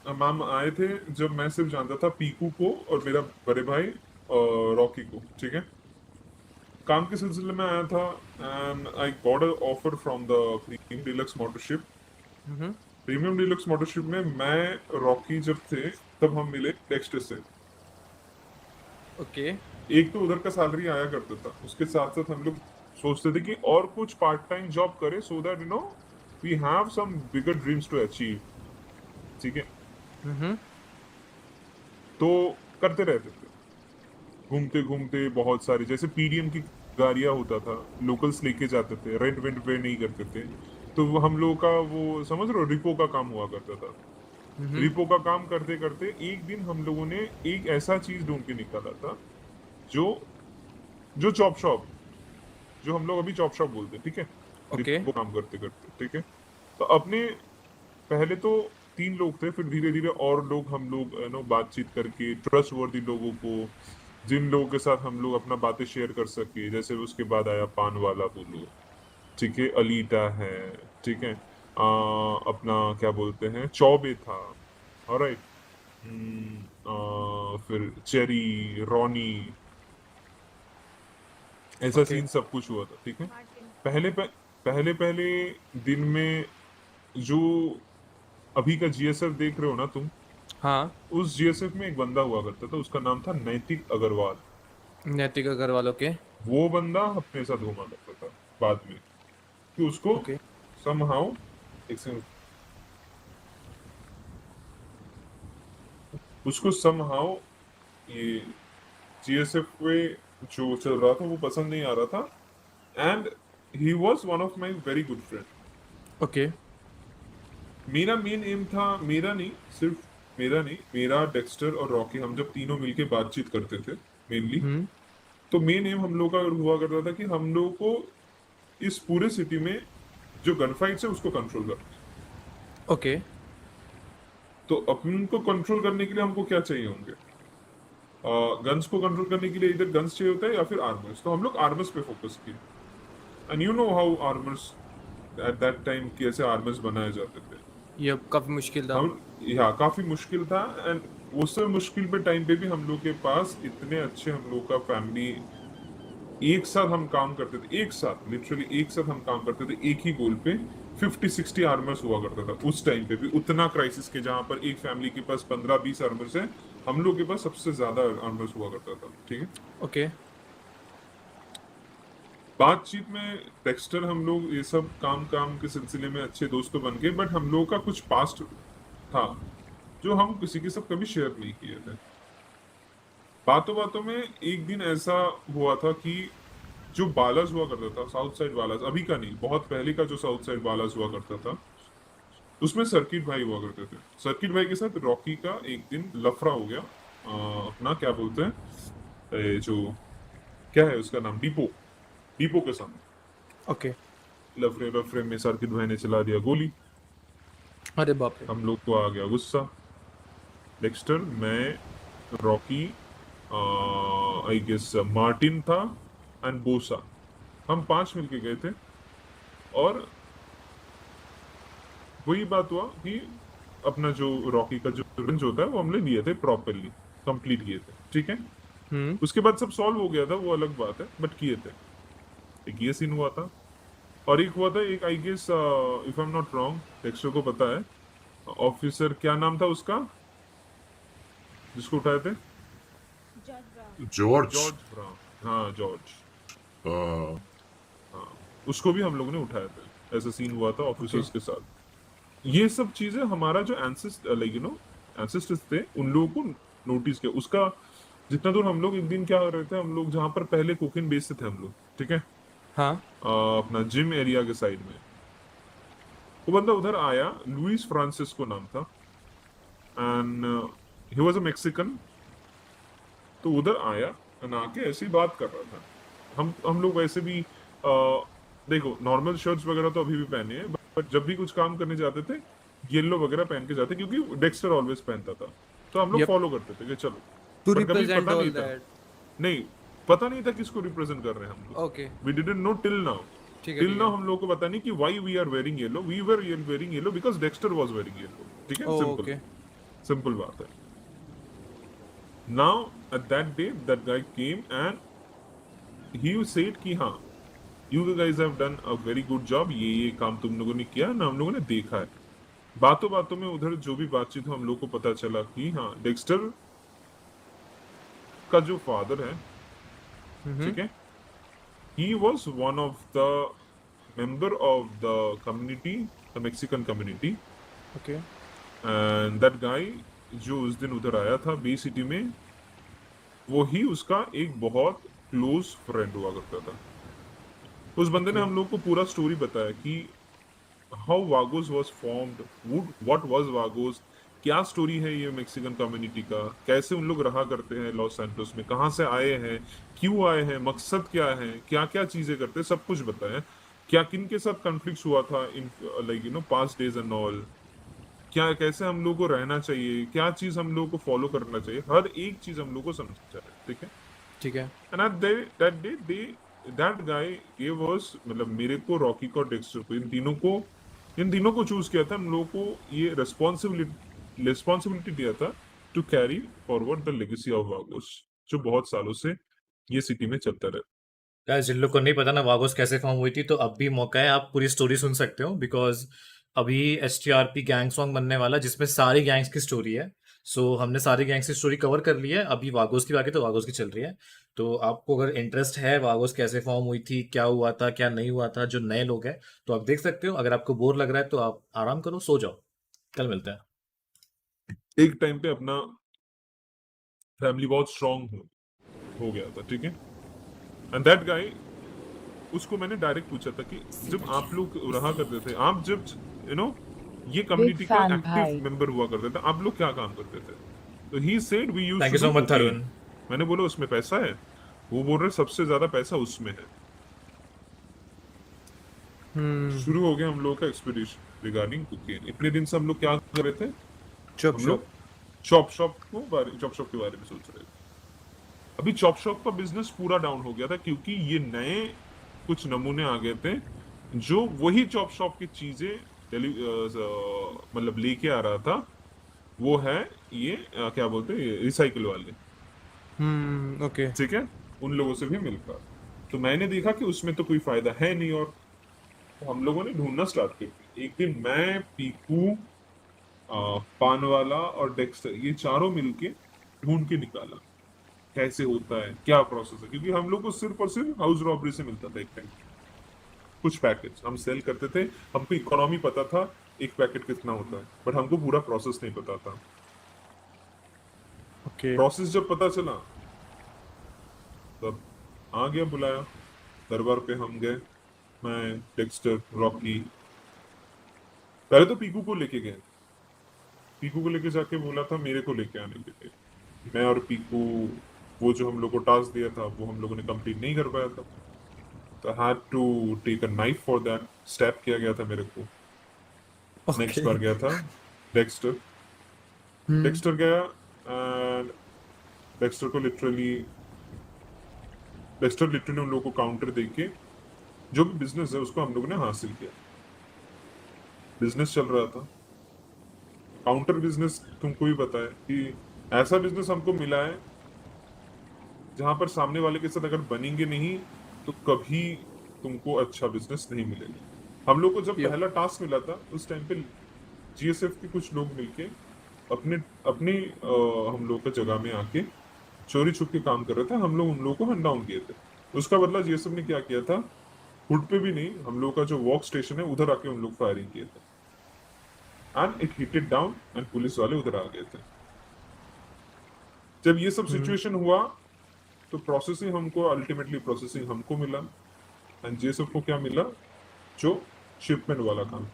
Ma'am आए थे जब मैं सिर्फ जानता था पीकू को और मेरा बड़े भाई रॉकी को, ठीक है। काम के सिलसिले में आया था and I got a offer from the premium deluxe motorship. Hmm. Premium deluxe motorship में मैं रॉकी जब थे तब हम मिले डेक्स्टर से। ओके। एक तो उधर का सैलरी आया करता था, उसके साथ साथ हम लोग सोचते थे कि और कुछ पार्ट टाइम जॉब करें so that we have some bigger dreams to achieve, ठीक है। हम्म। तो करते रहते थे, घूमते घूमते बहुत सारी, जैसे पीडीएम की गाड़ियां होता था, लोकल्स लेके जाते थे, रेंट वेंट पे नहीं करते थे। तो वो हम लोगों का वो समझ रहे हो रिपो का काम हुआ करता था। हम्म। रिपो का काम करते करते एक दिन हम लोगों ने एक ऐसा चीज ढूंढ के निकाला था जो जो चॉप शॉप, जो हम लोग अभी चॉप शॉप बोलते हैं, ठीक है। ओके। रिपो काम करते करते, ठीक है। तो अपने पहले तो 3 लोग थे, फिर धीरे धीरे और लोग हम लोग बातचीत करके ट्रस्ट वर्दी लोगों को, जिन लोगों के साथ हम लोग अपना बातें शेयर कर सके, जैसे उसके बाद आया पान वाला बोलो, ठीक है, अलीटा है, ठीक है। अपना क्या बोलते हैं, चौबे था, ऑलराइट। फिर चेरी, रॉनी, ऐसा ओके। सीन सब कुछ हुआ था, ठीक है। पहले पहले दिन में जो अभी का जीएसएफ देख रहे हो ना तुम, हाँ। उस जीएसएफ में एक बंदा हुआ करता था, उसका नाम था नैतिक अग्रवाल। नैतिक अग्रवाल। ओके। वो बंदा अपने साथ घुमा करता था बाद में, कि उसको ओके। समहाउ, एक सेकंड, उसको समहाउ ये जीएसएफ में जो चल रहा था वो पसंद नहीं आ रहा था। And he was one of my very good friend. Okay. मेरा मेन एम था, मेरा नहीं सिर्फ, मेरा नहीं, मेरा डेक्स्टर और रॉकी, हम जब तीनों मिलके बातचीत करते थे मेनली, हम्म। तो मेन एम हम लोग का हुआ करता था कि हम लोगों को इस पूरे सिटी में जो गन फाइट्स है उसको कंट्रोल करना है। ओके। तो अपन को कंट्रोल करने के लिए हमको क्या चाहिए होंगे, गन्स को कंट्रोल करने के लिए इधर गन्स चाहिए होता है या फिर आर्मर्स। तो हम लोग आर्मर्स पे फोकस किए। And you know how armours at that time कैसे आर्मर्स बनाए जाते थे। ये काफी मुश्किल था। हम, यहाँ काफी मुश्किल था। एंड उस समय मुश्किल पे टाइम पे भी हम लोग के पास इतने अच्छे, हम लोग का फैमिली एक साथ हम काम करते थे, एक साथ लिटरली एक साथ हम काम करते थे एक ही गोल पे। 50-60 आर्मर्स हुआ करता था उस टाइम पे भी, उतना क्राइसिस के जहां पर एक फैमिली के पास 15-20 आर्मर्स है, हम लोग के पास सबसे ज्यादा आर्मर्स हुआ करता था, ठीक है। ओके। बातचीत में डेक्स्टर, हम लोग ये सब काम काम के सिलसिले में अच्छे दोस्त तो बन गए, बट हम लोग का कुछ पास्ट था जो हम किसी के साथ कभी शेयर नहीं किए थे। बातों बातों में एक दिन ऐसा हुआ था कि जो बालाज हुआ करता था, साउथ साइड बालाज, अभी का नहीं, बहुत पहले का जो साउथ साइड बालाज हुआ करता था, उसमें सर्किट भाई हुआ करते थे। सर्किट भाई के साथ रॉकी का एक दिन लफड़ा हो गया। अपना क्या बोलते हैं, जो क्या है उसका नाम, डिपो, डिपो के सामने ओके। लफड़े लफड़े में सर्किट भाई ने चला दिया गोली। अरे बाप रे। हम लोग को आ गया गुस्सा। डेक्स्टर, मैं, रॉकी, आई गेस मार्टिन था, एंड बोसा, हम 5 मिलके गए थे। और वही बात हुआ कि अपना जो रॉकी का जो रिवेंज होता है वो हमने लिए थे प्रॉपरली, कंप्लीट किए थे, ठीक है। हम्म। उसके बाद सब सॉल्व हो गया था, वो अलग बात है, बट किए थे। एक ये सीन हुआ था। और एक हुआ था, एक I guess if I am not wrong, Dexter को पता है, ऑफिसर क्या नाम था उसका जिसको उठाए थे, जॉर्ज। George brown. हाँ जॉर्ज, हाँ। हाँ, उसको भी हम लोगों ने उठाया था। ऐसा सीन हुआ था ओके। ऑफिसर्स के साथ। ये सब चीजें हमारा जो एंसेस्टर, लाइक एंसेस्टर्स थे, उन लोगों को नोटिस किया उसका। जितना दूर हम लोग एक दिन क्या कर रहे थे, हम लोग जहां पर पहले कोकेन बेचते थे हम लोग, ठीक है, हाँ। अपना जिम एरिया के साइड में, वो बंदा उधर आया, लुइस फ्रांसिस्को नाम था, and he was a Mexican. तो उधर आया एंड आके ऐसी बात कर रहा था। हम लोग वैसे भी देखो नॉर्मल शर्ट्स वगैरह तो अभी भी पहने हैं, बट जब भी कुछ काम करने जाते थे येलो वगैरह पहन के जाते, क्योंकि डेक्स्टर ऑलवेज पहनता था। तो हम लोग यप। फॉलो करते थे कि चलो। टू बट कभी रिप्रेजेंट पता नहीं ऑल था, दैट। नहीं, पता नहीं था किसको रिप्रेजेंट कर रहे हैं हम लोग। Okay. We didn't know till now. ठीक है, टिल ठीक नाउ है। हम लोग को पता नहीं कि why we are wearing yellow, we were wearing yellow because Dexter was wearing yellow, ठीक है, सिंपल। ओके। सिंपल बात है। Now at that day that guy came and he said कि हाँ, you guys have done a very good job, ये काम तुम लोगों ने किया ना, हम लोगों ने देखा है। बातों बातों में उधर जो भी बातचीत हो, हम लोग को पता चला कि हाँ, डेक्स्टर का जो फादर है, ठीक है, he was one of the member of the community, the Mexican community, okay and that guy जो उस दिन उधर आया था बी सिटी में, वो ही उसका एक बहुत क्लोज फ्रेंड हुआ करता था। उस बंदे ने ओके हम लोग को पूरा स्टोरी बताया कि how वागोस was formed, what was वागोस, क्या स्टोरी है ये मेक्सिकन कम्युनिटी का, कैसे उन लोग रहा करते हैं लॉस सैंटोस में, कहाँ से आए हैं, क्यों आए हैं, मकसद क्या है, क्या क्या चीजें करते हैं, सब कुछ बताया। क्या किन के साथ कॉन्फ्लिक्ट हुआ था in like past days and all, क्या कैसे हम लोग को रहना चाहिए, क्या चीज हम लोग को फॉलो करना चाहिए, हर एक चीज हम लोग को समझा है, ठीक है। ठीक है and eight that day they that guy give us, मतलब मेरे को, रॉकी को और डेक्स्टर को, इन तीनों को चूज किया था, हम लोगों को ये रिस्पॉन्सिबिलिटी दिया था to carry forward the legacy of Vagos, जो बहुत सालों से ये सिटी में चलता रहा। गाइस, जिन लोग को नहीं पता ना वागोस कैसे फॉर्म हुई थी, तो अब भी मौका है, आप पूरी स्टोरी सुन सकते हो, बिकॉज अभी एसटीआरपी गैंग सॉन्ग बनने वाला है जिसमें सारी गैंग्स की स्टोरी है। सो हमने सारी गैंग्स की स्टोरी कवर कर ली है, अभी वागोस की बाकी तो वागोस की चल रही है। तो आपको अगर इंटरेस्ट है वागोस कैसे फॉर्म हुई थी, क्या हुआ था क्या नहीं हुआ था, जो नए लोग हैं तो आप देख सकते हो। अगर आपको बोर लग रहा है तो आप आराम करो, सो जाओ, कल मिलते हैं। एक टाइम पे अपना फैमिली बहुत स्ट्रांग हो गया था, ठीक है। एंड दैट गाय, उसको मैंने डायरेक्ट पूछा था कि जब आप लोग रहा करते थे, आप जब यू नो ये बिग कम्युनिटी का फैन एक्टिव भाई। मेंबर हुआ करते थे, आप लोग क्या काम करते थे? तो he said we used thank to you so do much cocaine. Tarun. मैंने बोला उसमें पैसा है? वो बोल रहे सबसे ज्यादा पैसा उसमें है। शुरू हो गया हम लोग का एक्सपीडिशन रिगार्डिंग कोकेन। इतने दिन से हम लोग क्या कर रहे थे, चुप हम लोग चुप चॉप शॉप के बारे में सोच रहे थे। अभी चॉप शॉप का बिजनेस पूरा डाउन हो गया था क्योंकि ये नए कुछ नमूने आ गए थे जो वही चॉप शॉप की चीजें मतलब लेके आ रहा था। वो है ये क्या बोलते हैं, रिसाइकल वाले, ओके ठीक है, उन लोगों से भी मिलकर। तो मैंने देखा कि उसमें तो कोई फायदा है नहीं, और तो हम लोगों ने ढूंढना स्टार्ट कर दिया। एक दिन मैं, पीकू, पानवाला और डेक्स्टर, ये चारों मिलके ढूंढ के निकाला कैसे होता है, क्या प्रोसेस है, क्योंकि हम लोग को सिर्फ और सिर्फ हाउस रॉबरी से मिलता था एक टाइम। कुछ पैकेज हम सेल करते थे, हमको इकोनॉमी पता था एक पैकेट कितना होता है, बट हमको पूरा प्रोसेस नहीं पता था। ओके प्रोसेस जब पता चला तब आ गया, बुलाया दरबार पे, हम गए, मैं, डेक्स्टर, रॉकी। पहले तो पीकू को लेके गए, पीकू को लेके जाके बोला था मेरे को लेके आने के लिए। मैं और पीकू, वो जो हम लोग को टास्क दिया था वो हम लोगों ने कंप्लीट नहीं कर पाया था, तो had to take a knife for that. Stab किया गया था मेरे को। नेक्स्ट बार गया था डेक्स्टर। डेक्स्टर गया एंड डेक्स्टर लिटरली उन लोगों को काउंटर देके जो भी बिजनेस है उसको हम लोगों ने हासिल किया। बिजनेस चल रहा था, काउंटर बिजनेस, तुमको भी पता है कि ऐसा बिजनेस हमको मिला है जहां पर सामने वाले के साथ अगर बनेंगे नहीं तो कभी तुमको अच्छा बिजनेस नहीं मिलेगा। हम लोग को जब Yep. पहला टास्क मिला था उस टाइम पे जीएसएफ के कुछ लोग मिलके अपने अपने हम लोग का जगह में आके चोरी छुप के काम कर रहे थे, हम लोग उन लोगों को हंट डाउन किए थे। उसका बदला जीएसएफ ने क्या किया था, हुड पे भी नहीं, हम लोग का जो वॉक स्टेशन है उधर आके उन लोग फायरिंग किए थे and it hit it down and police वाले उधर आ गए थे। जब ये सब सिचुएशन हुआ तो प्रोसेसिंग हमको, अल्टीमेटली प्रोसेसिंग हमको मिला एंड जीएसएफ को क्या मिला, जो शिपमेंट वाला काम।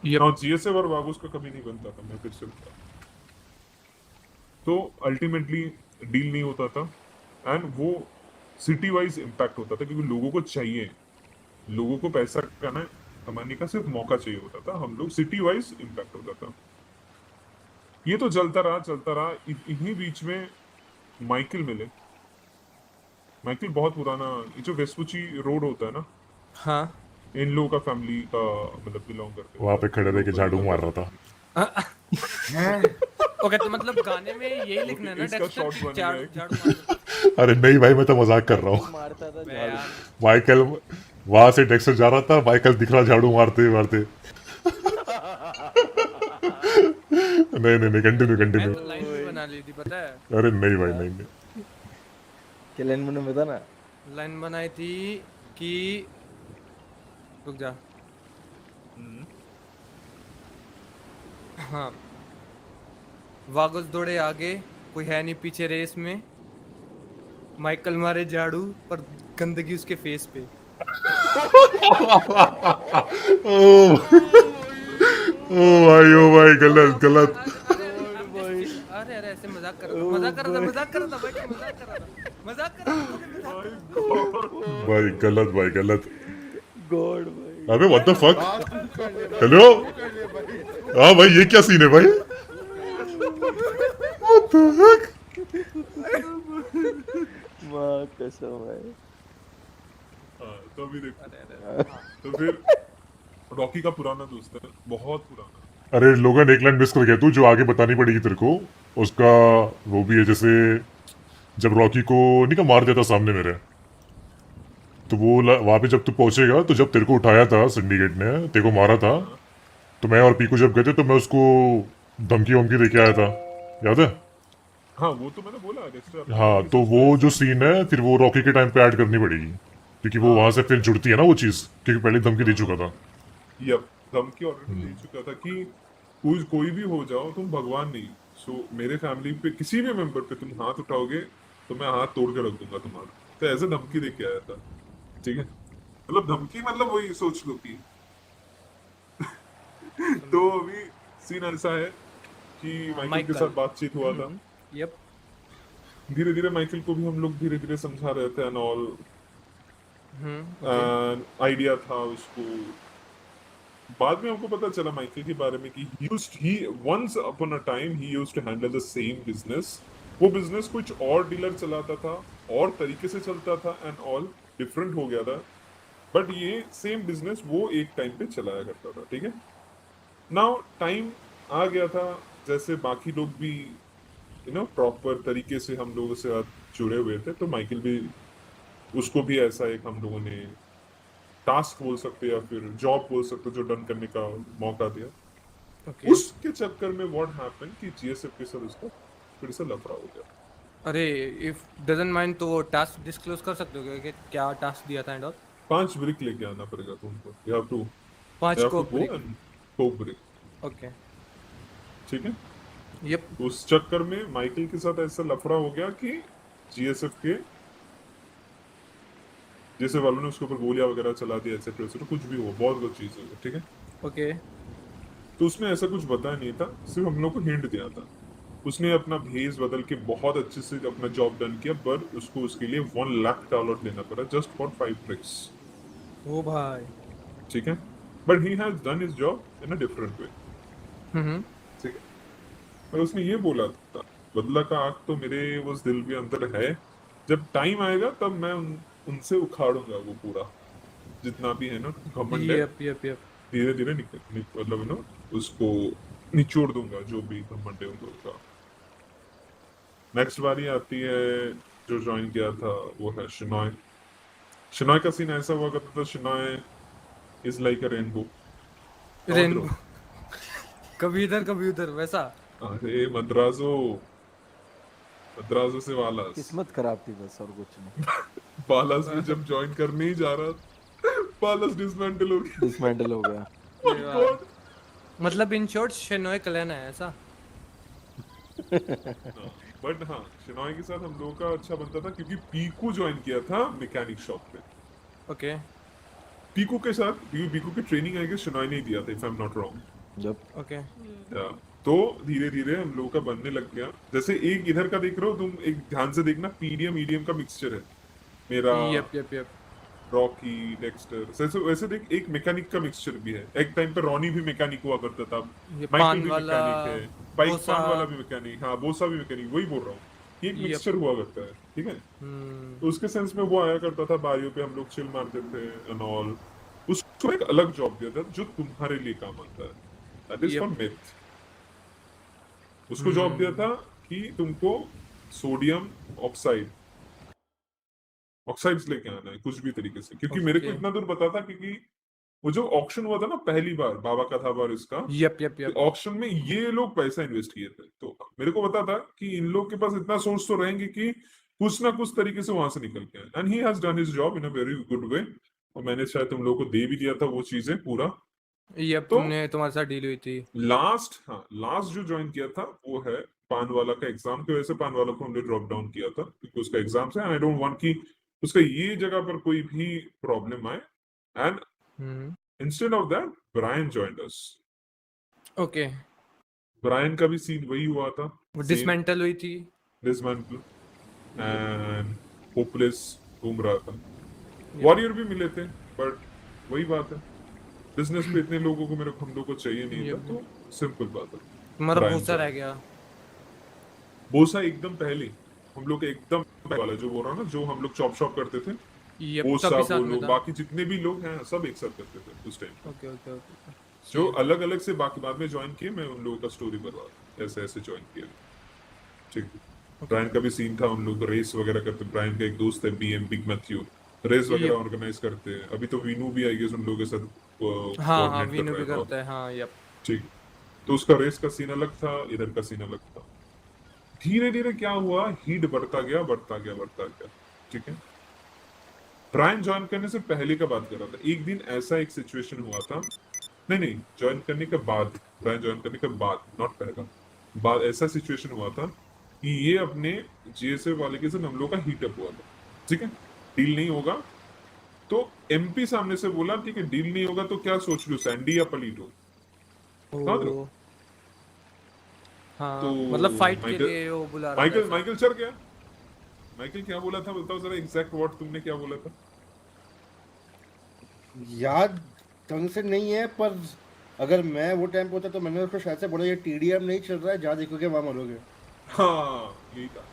यप नाउ जीएसएफ और वागोस का कभी नहीं बनता था, मैं फिर से बता, तो अल्टीमेटली डील नहीं होता था एंड वो सिटी वाइज इम्पैक्ट होता था क्योंकि लोगों को चाहिए, लोगों को पैसा कमाने का सिर्फ मौका चाहिए होता था, हम लोग सिटी वाइज इम्पैक्ट होता था। ये तो चलता रहा। इन्हीं बीच में माइकल मिले। माइकल बहुत पुराना, ये जो वेस्पुची रोड होता है ना, हाँ इन लोगों का फैमिली का मतलब बिलोंग करते वहां पे खड़े रह के झाड़ू मार रहा था। ओके, तो मतलब गाने में यही लिखना है ना इसका डेक्स्टर short कि बनेगा झाड़ू एक। झाड़ू मारता अरे नहीं भाई, मैं तो मजाक कर रहा वो हूँ। मारता था बे झाड़ू। यार। माइकल वहां से डेक्स्टर जा रहा था, माइकल दिख रहा झाड़ू मारते मारते। नहीं नहीं नहीं, कंटिन्यू मैं कंटिन्यू। तो लाइन भी बना ली थी, पता है। अरे नहीं भाई, हाँ, नहीं नहीं। क्या लाइन मैंने बता ना। लाइन बनाई थी कि रुक जा। हाँ, वागस दौड़े आगे, कोई है नहीं पीछे रेस में, माइकल मारे झाड़ू पर गंदगी उसके फेस पे। ओ ओ भाई, गलत गलत। अरे गॉड I'm just भाई, अरे अरे ऐसे मजाक कर ओ रहा था भाई, मजाक कर रहा था भाई, मजाक कर रहा था, मजाक कर रहा था, मुझे मजाक कर रहा था। भाई गलत, भाई गलत। गॉड भाई। अबे व्हाट द फक। हाँ तू कर ले भाई, हेलो। तू कर ले भाई। हाँ भाई, ये क्या सीन है भाई? What the heck? माँ कसम भाई। हाँ, तो अभी देखो, अरे अरे तो फिर रॉकी का पुराना दोस्त है, बहुत पुराना। अरे लोगन, एक लाइन मिस कर गया तू, जो आगे बतानी पड़ेगी तेरे को। उसका वो भी है, जैसे जब रॉकी को नहीं का मार दिया था सामने मेरे, तो वो वहां पे जब तू पहुंचेगा, तो जब तेरे को उठाया था सिंडिकेट ने, तेरे को मारा था, तो मैं और पीकू जब गए थे, तो मैं उसको धमकी वमकी दे के आया था, याद है? हाँ वो तो मैंने बोला डेक्स्टर। हाँ, तो वो जो सीन है फिर वो रॉकी के टाइम पे ऐड करनी पड़ेगी, क्योंकि वो वहां से फिर जुड़ती है ना वो चीज, क्योंकि पहले धमकी दे चुका था। यप, धमकी ऑलरेडी दे चुका था कि कोई भी हो जाओ, तुम भगवान नहीं। सो मेरे फैमिली पे किसी भी मेंबर पे तुम हाथ उठाओगे तो मैं हाथ तोड़ के रख दूंगा तुम्हारा। तो ऐसे धमकी दे के आया था, ठीक है। मतलब धमकी, मतलब वही सोच लो कि तो अभी सीन ऐसा है कि माइकल के माइकल। साथ बातचीत हुआ था। यप। धीरे धीरे माइकल को भी हम लोग धीरे धीरे समझा रहे थे एंड ऑल। ओके। आइडिया था उसको। बाद में हमको पता चला माइकल के बारे में कि he once upon a time he used to handle the same business। वो बिजनेस कुछ और डीलर चलाता था, और तरीके से चलता था एंड ऑल, डिफरेंट हो गया था। बट ये सेम बिजनेस वो एक टाइम पे चलाया करता था, ठीक है। नाउ टाइम आ गया था, जैसे बाकी लोग भी प्रॉपर तरीके से हम लोगों से जुड़े हुए थे, तो माइकल भी, उसको भी ऐसा एक हम लोगों ने टास्क बोल सकते या फिर जॉब बोल सकते जो डन करने का मौका दिया। ओके। उसके चक्कर में व्हाट हैपेंड कि जीएसएफ के साथ उसका फिर से लफड़ा हो गया। अरे इफ डजंट माइंड तो टास्क डिस्क्लोज कर सकते हो कि क्या टास्क दिया था एंड ऑल। 5 ब्रिक लेके आना पड़ेगा तुमको, यू हैव टू 5 को go and Coke brick, okay. ठीक है। यप। उस चक्कर में माइकल के साथ ऐसा लफड़ा हो गया कि जीएसएफ के जैसे वालों ने उसके ऊपर गोलियां वगैरह चला दिया, एक्सेट्रा एक्सेट्रा, कुछ भी हुआ, बहुत कुछ चीज हुई, ठीक है। ओके। तो उसने ऐसा कुछ बताया नहीं था, सिर्फ हम लोग को हिंट दिया था। उसने अपना भेस बदल के बहुत अच्छे से अपना जॉब डन किया, पर उसको उसके लिए $1 लाख देना पड़ा जस्ट फॉर 5 ब्रिक्स, ओ भाई। ठीक है। But he has done his job in a different way, ठीक है। पर उसने ये बोला था, बदला का आग तो मेरे उस दिल के अंदर है, जब टाइम आएगा तब मैं उनसे उखाड़ूंगा वो पूरा जितना भी है ना घमंड है, यप यप यप। धीरे धीरे मतलब उसको निचोड़ दूंगा, जो भी घमंड है उन लोगों का। नेक्स्ट बारी आती है, जो ज्वाइन किया था वो है शिनॉय। शिनॉय का सीन ऐसा हुआ करता था, Shinoy is like a rainbow. Rainbow. कभी इधर कभी उधर वैसा। अरे मद्रासो से वालास। किस्मत खराब थी बस, और कुछ नहीं। पालास में जब ज्वाइन करने ही जा रहा, पालास डिसमेंटल हो गया। डिसमेंटल हो गया। Oh God! मतलब इन शॉर्ट शेनोय कल्याण है ऐसा। बट हाँ, शिनॉय के साथ हम लोगों का अच्छा बनता था क्योंकि पीकू ज्वाइन किया था मैकेनिक शॉप पे। ओके। पीकू के साथ पीकू की ट्रेनिंग आएगी शिनॉय ने दिया था, if I am not wrong. जब ओके। तो धीरे धीरे हम लोगों का बनने लग गया। जैसे एक इधर का देख रहे हो तुम, एक ध्यान से देखना, पीडीएम ईडीएम का मिक्सचर है मेरा, yup yup yup. Rocky, Dexter, वैसे वैसे देख, एक मैकेनिक का मिक्सचर भी है। एक टाइम पे रॉनी भी मैकेनिक हुआ करता था, ये माइकल पान भी वाला, मैकेनिक है, बाइक बोसा। पान वाला भी मैकेनिक, हाँ बोसा भी मैकेनिक, वही बोल रहा हूँ। ये एक Yep. मिक्सचर हुआ करता है, ठीक है। तो उसके सेंस में वो आया करता था, बारियों पे हम लोग चिल मारते थे एंड ऑल। उसको एक अलग जॉब दिया था जो तुम्हारे लिए काम आता है, that is Yep. For myth. उसको जॉब दिया था कि तुमको सोडियम ऑक्साइड्स लेके आना है कुछ भी तरीके से, क्योंकि मेरे को Okay. इतना दूर पता था क्योंकि वो जो ऑक्शन हुआ था ना पहली बार बाबा का था बार इसका, यप ऑक्शन में ये लोग पैसा इन्वेस्ट किए थे, तो मेरे को पता था कि इन लोग के पास इतना सोर्स तो रहेंगे कि कुछ ना कुछ तरीके से वहां से निकल के आए, and he has done his job in a very good way, और मैंने शायद तुम लोगों को दे भी दिया था वो चीजें पूरा। यप तो तुमने तुम्हारे साथ डील हुई थी। लास्ट जो ज्वाइन किया था वो है पान वाला का एग्जाम की वजह से, पान वाला को हमने ड्रॉप डाउन किया था क्योंकि उसका एग्जाम है, आई डोंट वांट कि उसका ये जगह पर कोई भी प्रॉब्लम आए, and hmm instead of that Brian joined us. Okay, Brian का भी सीन वही हुआ था, वो डिसमेंटल हुई थी। डिसमेंटल एंड होपलेस घूम रहा था। वॉरियर भी मिले थे, बट वही बात है, बिजनेस पे इतने लोगों को हम लोग को चाहिए नहीं था, तो सिंपल बात है। तुम्हारा Brian भूसा का। रह गया। बोसा एकदम पहले, हम लोग एकदम पहले वाला जो बोल रहा ना, जो हम लोग चॉप शॉप करते थे, यप बोसा तभी साथ बोलो, में था। बाकी जितने भी लोग हैं सब एक साथ करते थे उस टाइम। Okay okay okay. जो अलग अलग से बाकी बाद में ज्वाइन किए, मैं उन लोगों का स्टोरी बता ऐसे ऐसे ज्वाइन किया, ठीक। ब्रायन का भी सीन था, हम लोग रेस वगैरह करते, ब्रायन का एक दोस्त है बीएम बिग मैथ्यू, रेस वगैरह ऑर्गेनाइज करते हैं, अभी तो वीनू भी आई गेस उन लोगों के साथ हाँ हाँ coordinate कर वीनू भी रहा है। करता है, हाँ यप। ठीक, तो उसका रेस का सीन अलग था, इधर का सीन अलग था। धीरे धीरे क्या हुआ, हीट बढ़ता गया, ठीक है। ब्रायन ज्वाइन करने से पहले का बात कर रहा था, एक दिन ऐसा एक सिचुएशन हुआ था, नहीं ज्वाइन करने के बाद, ब्रायन ज्वाइन करने के बाद, नॉट पहला, बाद ऐसा सिचुएशन हुआ था कि ये अपने जीएसएफ वाले के साथ हम लोग का हीटअप हुआ था, ठीक है। डील नहीं होगा तो एमपी सामने से बोला, ठीक है डील नहीं होगा तो क्या सोच लो, सैंडी या पलीटो, समझ रहे हो? ओ, हाँ तो मतलब फाइट के माइकल- लिए वो बुला रहा था ऐसा। माइकल चल गया। माइकल क्या बोला था बताओ जरा, एग्जैक्ट वर्ड तुमने क्या बोला था? याद ढंग से नहीं है, पर अगर मैं वो टाइम पे होता तो मैंने उसको शायद से बोला ये टीडीएम नहीं चल रहा है, जहाँ देखोगे वहां मरोगे। हाँ यही था।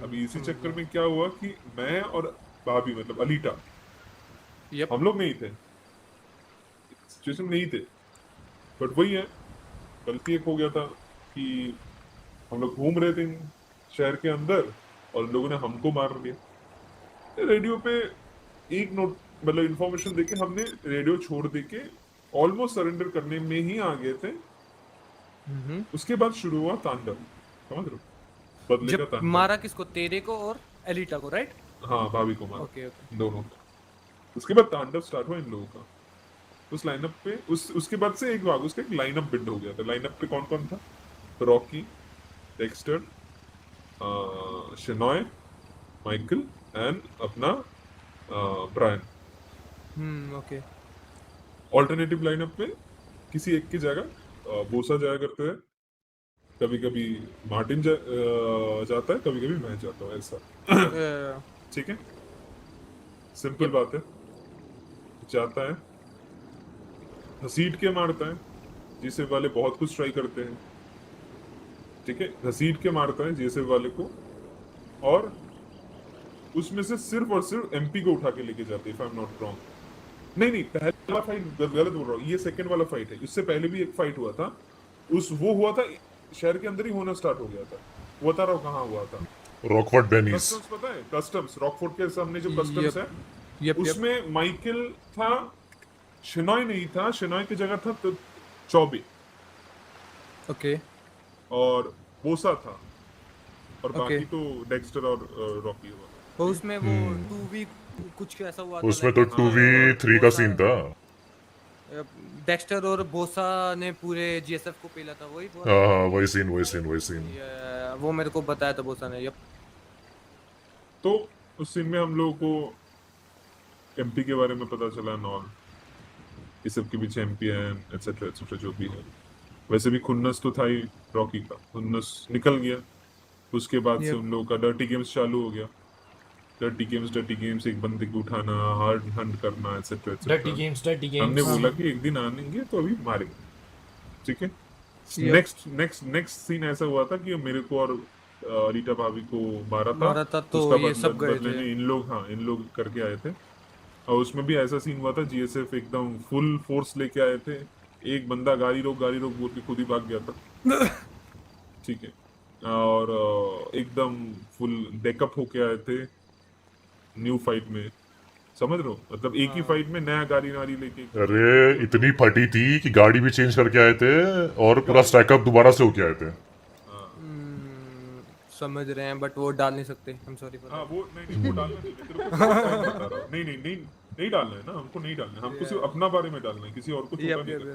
अभी इसी चक्कर में क्या हुआ कि मैं और भाभी मतलब अलीटा, यप हम लोग नहीं थे, सिचुएशन नहीं थे, बट वही है, गलती एक हो गया था कि हम लोग घूम रहे थे शहर के अंदर और लोगों ने हमको मार दिया। रेडियो पे एक नोट मतलब इंफॉर्मेशन देके हमने रेडियो छोड़ देके ऑलमोस्ट सरेंडर करने में ही आ गए थे। उसके बाद शुरू हुआ तांडव, समझ रहे हो? बदले का जब तांडव। मारा किसको, तेरे को और एलिटा को, राइट? हाँ भाभी को मारा, ओके ओके। दोनों को। उसके बाद तांडव स्टार्ट हुआ इन लोगों का। उस लाइनअप पे उसके बाद से एक वागुस का एक लाइनअप बिल्ड हो गया था। लाइनअप पे कौन कौन था? Rocky, Dexter, Shenoy, Michael and अपना ब्रायन। ओके ऑल्टरनेटिव लाइनअप पे किसी एक की जगह बोसा जाया करते हैं, कभी कभी मार्टिन जाता है, कभी कभी मैं जाता हूँ, ऐसा। ठीक है, सिंपल बात है। जाता है, घसीट के मारता है, जिसे वाले बहुत कुछ ट्राई करते हैं, ठीक है, घसीट के मारता है जिसे वाले को, और उसमें से सिर्फ और सिर्फ एमपी को उठा के लेके जाते हैं, if I am not wrong. नहीं पहला फाइट गलत बोल रहा हूँ, ये सेकंड वाला फाइट है। इससे पहले भी एक फाइट हुआ था, वो हुआ था शहर के अंदर ही होना स्टार्ट हो गया था। वो बता रहा हूँ कहाँ हुआ था। रॉकफोर्ट बेनीस। कस्टम्स पता है? कस्टम्स, रॉकफोर्ट के सामने जो कस्टम्स यप, है, यप उसमें माइकल था, शिनॉय नहीं था, शिनॉय की जगह था तो चौबे ओके और बोसा था, और Okay. बाकी तो डेक्स्टर और रॉकी हुआ। तो उसमें वो 2v कुछ ऐसा हुआ था, उसमें तो like, 2v3 का सीन था। डेक्स्टर और बोसा ने पूरे जीएसएफ को पेला था, वही वो। हाँ वही सीन। वो मेरे को बताया था बोसा ने। यप तो उस सीन में हम लोगों को एमपी के बारे में पता चला, नॉन इस सब के पीछे एमपी है एटसेट्रा जो भी है। वैसे भी खुन्नस तो था ही रॉकी का, खुन्नस निकल गया। उसके बाद से Yep. उन लोगों का डर्टी गेम्स चालू हो गया। डर्टी गेम्स, एक बंदे को उठाना, हार्ड हंट करना, एटसेट्रा डर्टी गेम्स हमने बोला कि एक दिन आएंगे तो अभी मारेंगे, ठीक है। Yep. नेक्स्ट सीन ऐसा हुआ था कि मेरे को और रीटा भाभी को मारा था तो उसका ये सब गए बदले थे। में इन लोग करके आए थे। और उसमें भी ऐसा सीन हुआ था, जीएसएफ एकदम फुल फोर्स लेके आए थे। एक बंदा गाड़ी रोक बोल के खुद ही भाग गया था। ठीक है, और एकदम फुल डेकअप होके आए थे न्यू फाइट में, समझ रहे हो, मतलब एक ही फाइट में नया गाड़ी नारी लेके। अरे इतनी फटी थी कि गाड़ी भी चेंज करके आए थे और पूरा स्टैकअप दोबारा से होके आए थे। समझ रहे हैं बट वो डाल नहीं सकते, I'm sorry for हाँ that. वो नहीं नहीं वो डालना नहीं, मैं तेरे को time बता रहा हूँ। नहीं नहीं नहीं नहीं डालना है ना, हमको नहीं डालना है, हमको सिर्फ अपना बारे में डालना है, किसी और को छोटा Yep, नहीं yep, करना।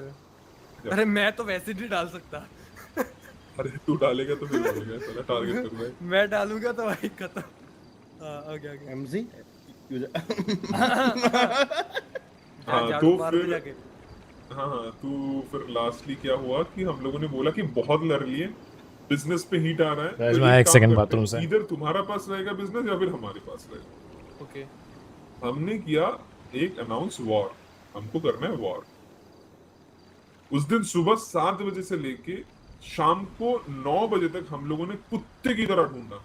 yep. अरे मैं तो वैसे नहीं डाल सकता. अरे तू डालेगा तो फिर बोलेगा साला टारगेट कर रहा है। मैं डालूंगा तो भाई खत्म. आगे आगे. एमजी हाँ झाड़ू तो मार दे फिर जाके. हाँ तो फिर लास्टली क्या हुआ कि हम लोगों ने बोला कि बहुत लड़ लिए, बिजनेस पे हीट आ रहा है, Guys, तो मैं एक एक काम second करते bathroom हैं, से. इधर तुम्हारा पास रहेगा बिजनेस या फिर हमारे पास रहेगा। ओके. हमने किया एक अनाउंस वॉर, हमको करना है वॉर। उस दिन सुबह 7 बजे से लेके शाम को 9 बजे तक हम लोगों ने कुत्ते की तरह ढूंढा,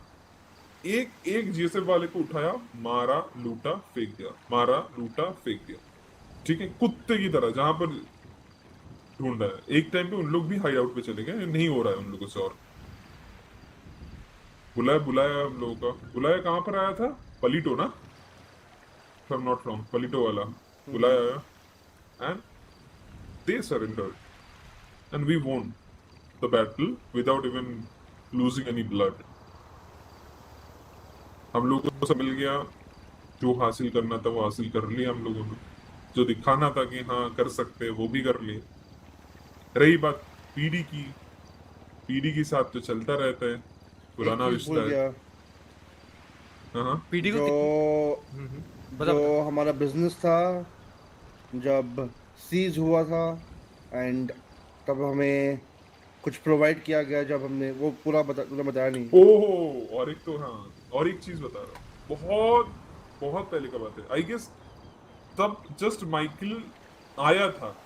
एक एक जीएसएफ वाले को उठाया, मारा लूटा फेंक दिया, मारा लूटा फेंक दिया, ठीक है, कुत्ते की तरह जहां पर ढूंढा है। एक टाइम पे उन लोग भी हाइड आउट पे चले गए, नहीं हो रहा है उन लोगों से, और बुलाया बुलाया हम लोगों का, बुलाया कहां पर आया था, पलीटो ना, if I'm not wrong, पलीटो वाला बुलाया, and they surrendered and we won the battle without even losing any blood. हम लोगों को सब मिल गया, जो हासिल करना था वो हासिल कर लिया हम लोगों ने, जो दिखाना था कि हाँ कर सकते हैं वो भी कर लिए। रही बात पीडी की, पीडी के साथ तो चलता रहता है, पुराना एक चीज भूल रिश्ता है। गया, हाँ पीडी को बता जो हमारा बिजनेस था जब सीज हुआ था, एंड तब हमें कुछ प्रोवाइड किया गया, जब हमने वो पूरा तूने बताया नहीं। ओहो, और एक तो हाँ, और एक चीज बता रहा हूँ, बहुत बहुत पहले का बात है, आई गेस तब जस्ट माइकल आया था,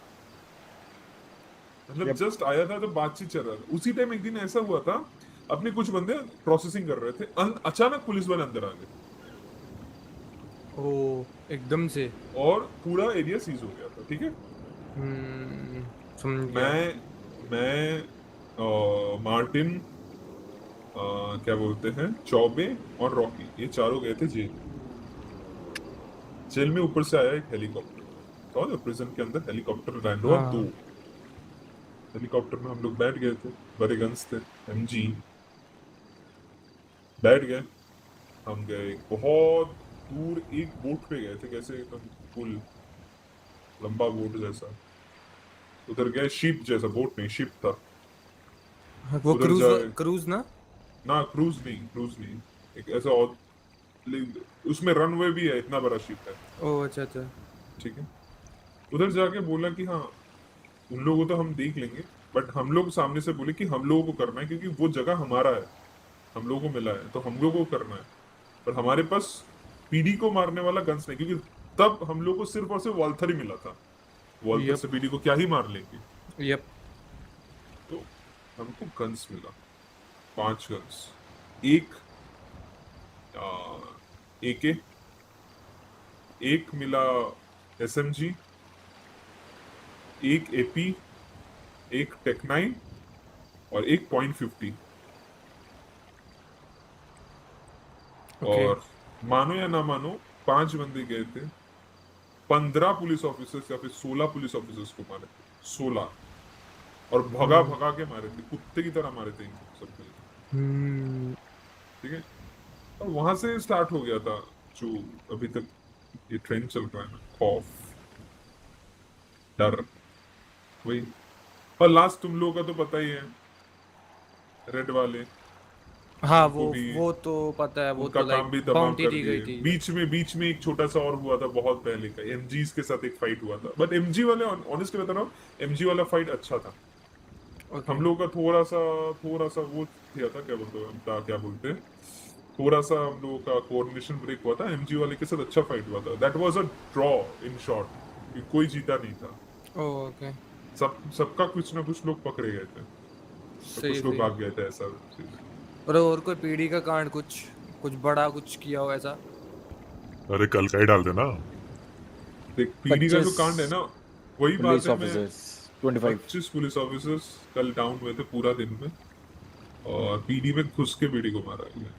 मतलब जस्ट आया था, तो बातचीत चल रहा था। उसी टाइम एक दिन ऐसा हुआ था, अपने कुछ बंदे प्रोसेसिंग कर रहे थे, अचानक पुलिस वाले अंदर आ गए ओ एकदम से. और पूरा एरिया सीज हो गया था, ठीक है। समझ गया. मैं मार्टिन, क्या बोलते हैं, चौबे और रॉकी, ये चारों गए थे जेल। जेल में ऊपर से आया एक हेलीकॉप्टर, तो प्रिजन के अंदर हेलीकॉप्टर लैंड हुआ, हाँ. 2 हेलीकॉप्टर में हम लोग बैठ गए थे, बड़े गन्स थे, एमजी, बैठ गए। हम गए बहुत दूर, एक बोट पे गए थे, कैसे एकदम फुल लंबा बोट जैसा, उधर गए, शिप जैसा, बोट नहीं शिप था, वो उधर जाए। क्रूज ना. ना क्रूज नहीं, एक ऐसा और, उसमें रनवे भी है, इतना बड़ा शिप है, ओ अच्छा अच्छा. ठीक है। उधर जाके बोला कि हाँ उन लोगों को तो हम देख लेंगे, बट हम लोग सामने से बोले कि हम लोगों को करना है, क्योंकि वो जगह हमारा है, हम लोगों को मिला है, तो हम लोगों को करना है, पर हमारे पास पीडी को मारने वाला गन्स नहीं, क्योंकि तब हम लोग को सिर्फ और सिर्फ वॉल्थर ही मिला था, वॉल्थर से पीडी को क्या ही मार लेंगे, यप. तो हमको गन्स मिला, 5 गन्स, एक एके, एक मिला एसएमजी, एक एपी, एक टेक 9 और एक .50। और मानो या ना मानो 5 बंदे गए थे, 15 पुलिस ऑफिसर्स या फिर 16 पुलिस ऑफिसर्स को मारे थे, 16, और भगा भगा के मारे थे, कुत्ते की तरह मारे थे इनको सबको, ठीक है। और वहां से स्टार्ट हो गया था जो अभी तक ये ट्रेंड चल रहा है ना, खौफ, डर, वही। और लास्ट तुम लोगों का तो पता ही है, रेड वाले, हाँ उनको भी वो तो पता है, वो उनका तो काम भी लाइक तमाम बाउंटी कर दी गई दिए। थी. बीच में एक छोटा सा और हुआ था बहुत पहले का, एमजीज के साथ एक फाइट हुआ था, बट एमजी वाले, ऑनेस्टली बता रहा हूँ, एमजी वाला फाइट अच्छा था। Okay. हम लोगों का थोड़ा सा वो किया था, क्या बोलते हैं, थोड़ा सा हम लोगों का कोऑर्डिनेशन ब्रेक हुआ था, एमजी वाले के साथ अच्छा फाइट हुआ था, that was a draw in short, कोई जीता नहीं था, ओके. सबका कुछ ना कुछ लोग पकड़े गए थे, सही कुछ लोग सही. भाग गए थे, ऐसा चीज़। और कोई पीढ़ी का कांड कुछ बड़ा कुछ किया हो ऐसा. अरे कल का ही डाल देना। देख पीडी का जो 25 कांड है ना, वही बात पुलिस है, मैं ऑफिसर्स 25 25 पुलिस ऑफिसर्स कल डाउन हुए थे पूरा दिन में, और पीडी में घुस के पीडी को मारा गया,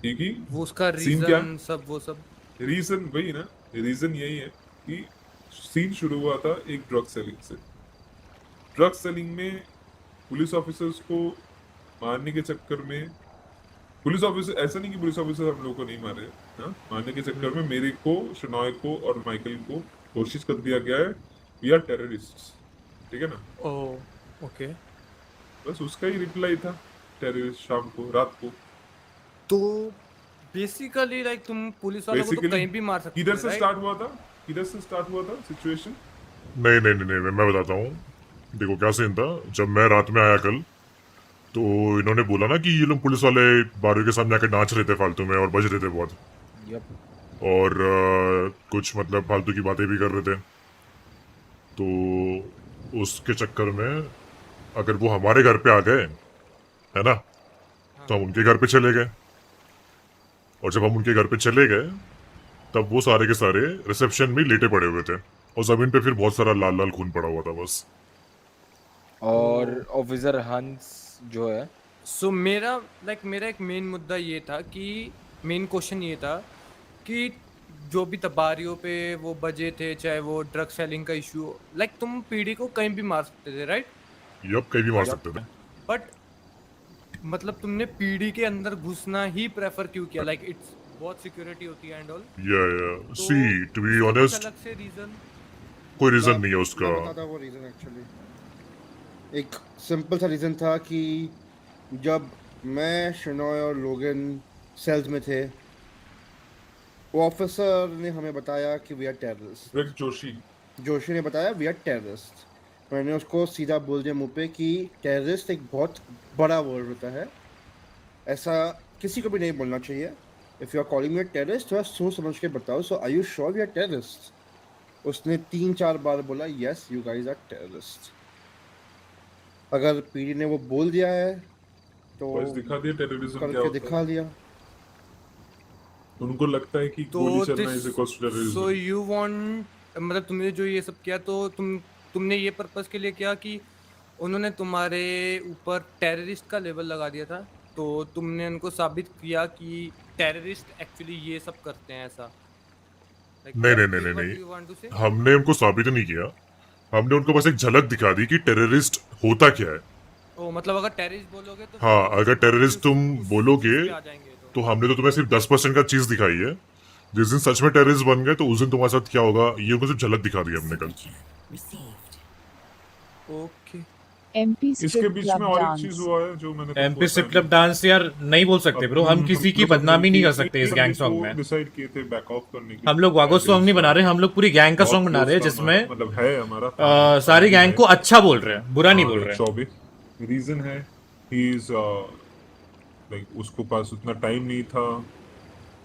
क्योंकि वो उसका सीन क्या रीजन सब वो सब रीजन वही ना, रीजन यही है कि सीन शुरू हुआ था एक ड्रग सेलिंग से। ड्रग सेलिंग में पुलिस ऑफिसर्स को मारने के चक्कर में, पुलिस ऑफिसर ऐसा नहीं कि पुलिस ऑफिसर हम लोग को नहीं मारे, हाँ, मारने के चक्कर में मेरे को, शनॉय को और माइकल को कोशिश कर दिया गया है, वी आर टेररिस्ट, ठीक है ना। ओ ओके। बस उसका ही रिप्लाई था टेररिस्ट शाम को, रात को। तो बेसिकली लाइक तुम पुलिस वालों को तो बेसिकली कहीं भी मार सकते किधर थे, से right? स्टार्ट हुआ था, किधर से स्टार्ट हुआ था सिचुएशन। नहीं नहीं नहीं नहीं, मैं बताता हूँ। देखो क्या सीन था, जब मैं रात में आया कल, तो इन्होंने बोला ना कि ये लोग पुलिस वाले बारहवीं के सामने आके नाच रहे थे फालतू में और बज रहे थे बहुत, यप। और कुछ मतलब फालतू की बातें भी कर रहे थे। तो उसके चक्कर में अगर वो हमारे घर पे आ गए, है ना, तो हम उनके घर पे चले गए, और जब हम उनके घर पे चले गए तब वो सारे के सारे रिसेप्शन में लेटे पड़े हुए थे, और जमीन पे फिर बहुत सारा लाल लाल खून पड़ा हुआ था बस। और ऑफिसर हंस जो है, सो मेरा एक मेन मुद्दा ये था कि मेन क्वेश्चन ये था कि जो भी तबारियों पे वो बजे थे, चाहे वो ड्रग सेलिंग का इशू, लाइक तुम पीडी को कहीं भी मार सकते थे, राइट? यप, कहीं भी मार सकते थे। बट मतलब तुमने पीडी के अंदर घुसना ही प्रेफर क्यों किया? लाइक इट्स बहुत सिक्योरिटी होती है एंड ऑल। या सी, टू बी कुछ ऑनेस्ट, अलग से रीजन? कोई रीजन नहीं है उसका। मैं बताता हूँ वो रीजन एक्चुअली एक सिंपल सा रीजन था कि जब मैं, शनॉय और लोगन सेल्स में थे, वो ऑफिसर ने हमें बताया कि वी आर टेररिस्ट। रिक जोशी, जोशी ने बताया वी आर टेररिस्ट। मैंने उसको सीधा बोल दिया मुंह पे कि टेररिस्ट एक बहुत बड़ा वर्ड होता है, ऐसा किसी को भी नहीं बोलना चाहिए। If you are calling me a terrorist, थोड़ा सोच समझ के बताओ। So are you sure we are terrorist? उसने 3-4 बार बोला yes you guys are terrorist. अगर पीडी ने वो बोल दिया है तो वॉइस दिखा दिया टेररिज्म क्या करके होता दिखा है। दिया। उनको लगता है कि तो गोली चलना is equal to so terrorism. You want, मतलब तुमने जो ये सब किया तो तुमने ये पर्पस के लिए किया कि उन्होंने तुम्हारे ऊपर टेररिस्ट का लेबल लगा दिया था, तो तुमने उनको साबित किया कि टेररिस्ट एक्चुअली ये सब करते हैं ऐसा? नहीं नहीं नहीं नहीं व्हाट नहीं, यू वांट टू से? हमने उनको साबित नहीं किया, हमने उनको बस एक झलक दिखा दी कि टेररिस्ट होता क्या है। ओ मतलब अगर टेररिस्ट बोलोगे तो हाँ, अगर टेररिस्ट तुम बोलोगे उस पे आ जाएंगे तो हमने तो तुम्हें सिर्फ 10% का चीज दिखाई है। जिस दिन सच में टेररिस्ट बन गए तो उस दिन तुम्हारे साथ क्या होगा ये उनको सिर्फ झलक दिखा दी हमने कल। ओके। एमपी इसके स्ट्रिप बीच क्लब में और एक डांस। चीज हुआ है जो मैंने तुमको एमपी स्ट्रिप बताया क्लब डांस यार नहीं बोल सकते ब्रो, हम किसी की बदनामी नहीं कर सकते इस गैंग सॉन्ग में। डिसाइड किए थे बैक ऑफ करने के। हम लोग वागो सॉन्ग नहीं बना रहे, हम लोग पूरी गैंग का सॉन्ग बना रहे हैं जिसमें मतलब है हमारा सारी गैंग को अच्छा बोल रहे हैं, बुरा नहीं बोल रहे हैं। चौबे रीजन है ही इज लाइक उसको पास उतना टाइम नहीं था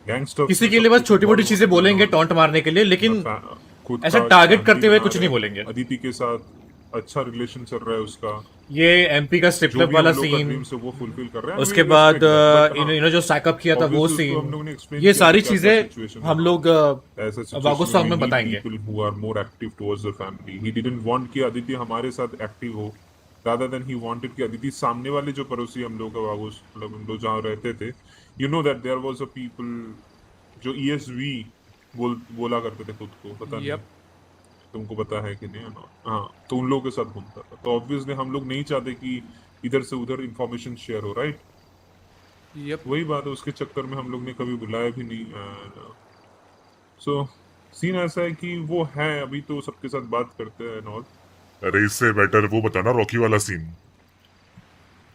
गैंगस्टर किसी के लिए बस छोटी मोटी चीजें बोलेंगे टॉन्ट मारने के लिए, लेकिन ऐसा टारगेट करते हुए कुछ नहीं बोलेंगे। अदिति के साथ अच्छा रिलेशन चल रहा है उसका, ये एमपी का स्ट्रिप जो क्लब भी वाला हम लोग का सीन, ड्रीम से वो फुलफिल कर रहे हैं। उसके We बाद respect that, but हाँ, इन्होंने जो सैकअप किया था वो obviously उसको हम लोगों ने सीन, explain ये किया सारी कि क्या क्या चीजें situation हम है। लोग ऐसा वागो situation सॉन्ग we में need बताएंगे। people who are more active towards the family. He didn't want कि अदिति हमारे साथ एक्टिव हो, rather than he wanted कि अदिति सामने वाले जो पड़ोसी हम लोग का वागो मतलब हम लोग जहाँ रहते थे, you know that there was a people जो ESV बोला करते थे खुद को, पता नहीं Yep. तुमको पता है कि नहीं? हाँ, तो उन लोगों के साथ घूमता था। तो ऑब्वियसली हम लोग नहीं चाहते कि इधर से उधर इंफॉर्मेशन शेयर हो, राइट? यप। वही बात है, उसके चक्कर में हम लोग ने कभी बुलाया भी नहीं। सो सीन ऐसा है कि वो है अभी तो सबके साथ बात करते हैं नॉल। अरे इससे बेटर वो बताना रॉकी वाला सीन,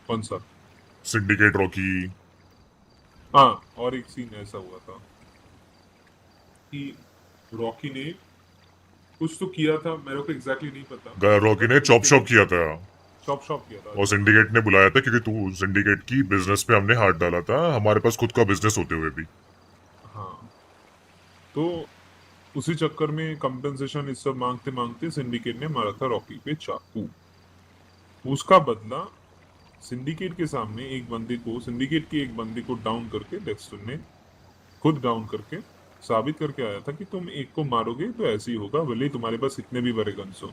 कौन सा? Syndicate Rocky. हाँ, और एक सीन ऐसा हुआ था कि रॉकी ने कुछ तो किया था, मेरे को एग्जैक्टली नहीं पता। रॉकी ने चॉप शॉप किया था शॉप किया था। और सिंडिकेट ने बुलाया था क्योंकि तू सिंडिकेट की बिजनेस पे हमने हाथ डाला था, हमारे पास खुद का बिजनेस होते हुए भी। हाँ, तो उसी चक्कर में कंपेंसेशन इस सब मांगते मांगते सिंडिकेट ने मारा था रॉकी पे चाकू। उसका बदला सिंडिकेट के सामने एक बंदे को, सिंडिकेट के एक बंदे को डाउन करके डेक्स्टर ने खुद डाउन करके साबित करके आया था कि तुम एक को मारोगे तो ऐसे ही होगा, भले ही तुम्हारे पास इतने भी बड़े गन्स हो।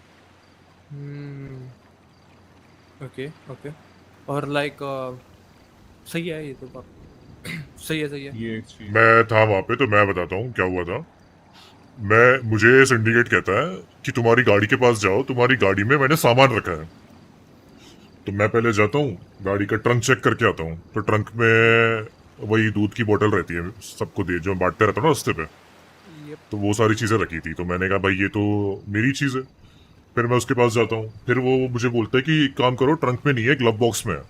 Okay okay. और लाइक सही है ये तो बात। सही है, सही है। ये एक चीज मैं था वहां पे, तो मैं बताता हूँ क्या हुआ था। मुझे सिंडिकेट कहता है कि तुम्हारी गाड़ी के पास जाओ, तुम्हारी गाड़ी में मैंने सामान रखा है। तो मैं पहले जाता हूँ, गाड़ी का ट्रंक चेक करके आता हूँ। तो ट्रंक में वही दूध की बोतल रहती है, सबको दे जो बांटते रहता हूँ ना रास्ते पे, ये तो वो सारी चीजें रखी थी। तो मैंने कहा भाई ये तो मेरी चीज है। फिर मैं उसके पास जाता हूँ, फिर वो मुझे बोलता है कि एक काम करो, ट्रंक में नहीं है, ग्लव बॉक्स में है।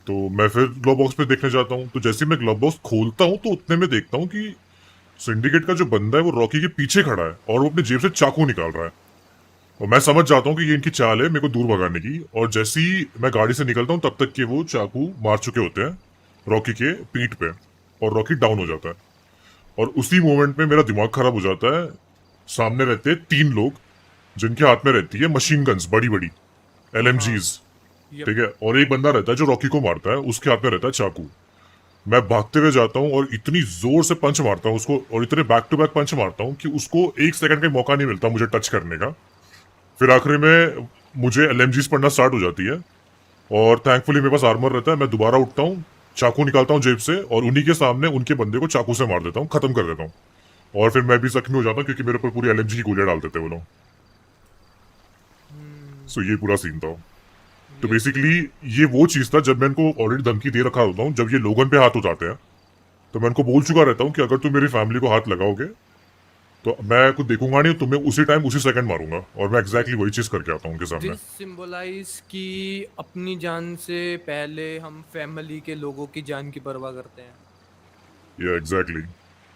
तो मैं फिर ग्लव बॉक्स में देखने जाता हूँ। तो जैसे ही मैं ग्लव बॉक्स खोलता हूँ, तो उतने में देखता हूँ कि सिंडिकेट का जो बंदा है वो रॉकी के पीछे खड़ा है और वो अपनी जेब से चाकू निकाल रहा है। और मैं समझ जाता हूँ कि ये इनकी चाल है मेरे को दूर भगाने की। और जैसे ही मैं गाड़ी से निकलता हूँ, तब तक के वो चाकू मार चुके होते हैं रॉकी के पीठ पे, और रॉकी डाउन हो जाता है। और उसी मोमेंट में मेरा दिमाग खराब हो जाता है। सामने रहते हैं 3 लोग, जिनके हाथ में रहती है मशीन गन्स, बड़ी बड़ी LMGs। Yep. ठीक है, और एक बंदा रहता है जो रॉकी को मारता है, उसके हाथ में रहता है चाकू। मैं भागते हुए जाता हूँ और इतनी जोर से पंच मारता हूँ उसको, और इतने बैक टू बैक पंच मारता हूँ कि उसको 1 सेकंड का मौका नहीं मिलता मुझे टच करने का। फिर आखिरी में मुझे LMGs पड़ना स्टार्ट हो जाती है, और थैंकफुली मेरे पास आर्मर रहता है। मैं दोबारा उठता हूँ, चाकू निकालता हूँ जेब से, और उन्हीं के सामने उनके बंदे को चाकू से मार देता हूँ, खत्म कर देता हूँ। और फिर मैं भी जख्मी हो जाता हूँ, क्योंकि मेरे ऊपर पूरी LMG की गोलियां डाल देते हैं वो लोग। सो ये पूरा सीन था। तो बेसिकली ये वो चीज था, जब मैं इनको ऑलरेडी धमकी दे रखा होता हूँ, जब ये लोगन पे हाथ उठाते हैं, तो मैं उनको बोल चुका रहता हूँ कि अगर तुम मेरी फैमिली को हाथ लगाओगे तो मैं कुछ देखूंगा नहीं, तुम्हें उसी टाइम उसी सेकंड मारूंगा। और मैं एग्जैक्टली वही चीज करके आता हूँ उनके सामने। दिस सिंबलाइज कि अपनी जान से पहले हम फैमिली के लोगों की जान की परवाह करते हैं। ये एग्जैक्टली।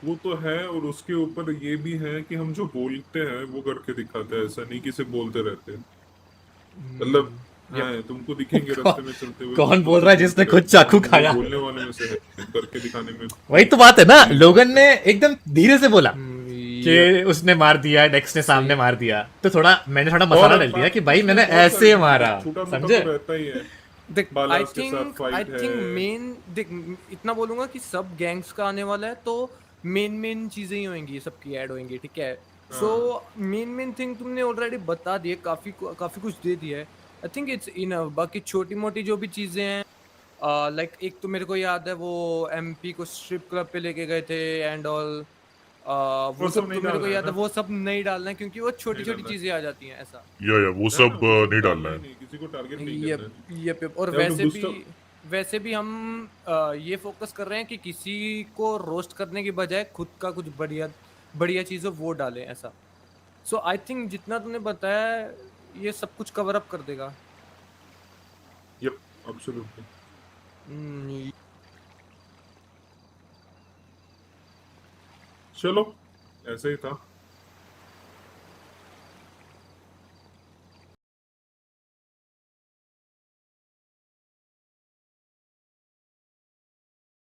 वो तो है। और उसके ऊपर ये भी है कि हम जो बोलते हैं वो करके दिखाते हैं, ऐसा नहीं कि सिर्फ बोलते रहते हैं। मतलब Yep. हाँ, तुमको दिखेंगे रास्ते में चलते हुए कौन कुछ लोग बोल रहा है सिर्फ जिसने बोलते खुद रहते हैं, चाकू वो खाया? बोलने वाले में से है, करके दिखाने में वही तो बात है ना, नहीं लोगन ने करते। एकदम धीरे से बोला कि Yep. उसने मार दिया, डेक्स ने सामने मार दिया, तो थोड़ा मैंने थोड़ा मसाला और डाल दिया कि भाई इसमें मैंने बहुत सारी ऐसे चीजें, मारा, छोटा मोटा समझे? तो रहता ही है। देख आई बालास के साथ थिंक फाइट है। मेन देख इतना बोलूंगा कि सब गैंग्स का आने वाला है, तो मेन चीजें ही होंगी, सबकी ऐड होंगी, ठीक है। सो हाँ, मेन थिंग तुमने ऑलरेडी बता दिए, काफी काफी कुछ दे दिया है। I think it's enough. बाकी छोटी मोटी जो भी चीजें हैं, लाइक एक तो मेरे को याद है वो MP को स्ट्रिप क्लब पे लेके गए थे एंड ऑल। वो वो सब सब नहीं तो मेरे को डालना है याद है, ना, वो सब नहीं डालना है क्योंकि वो छोटी नहीं छोटी डालना है। चीजें आ जाती हैं ऐसा। या वो ना ना, सब वो सब नहीं डालना डालना ही है। नहीं, किसी को टारगेट नहीं ये करना है। और You have to boost up। वैसे भी हम ये फोकस कर रहे हैं कि किसी को रोस्ट करने की बजाय खुद का कुछ बढ़िया बढ़िया चीज़ हो वो डालें ऐसा। सो आई थिंक जितना तुमने बताया ये सब कुछ कवर अप कर देगा। Yup, absolutely. हम्म, चलो, ऐसे ही था।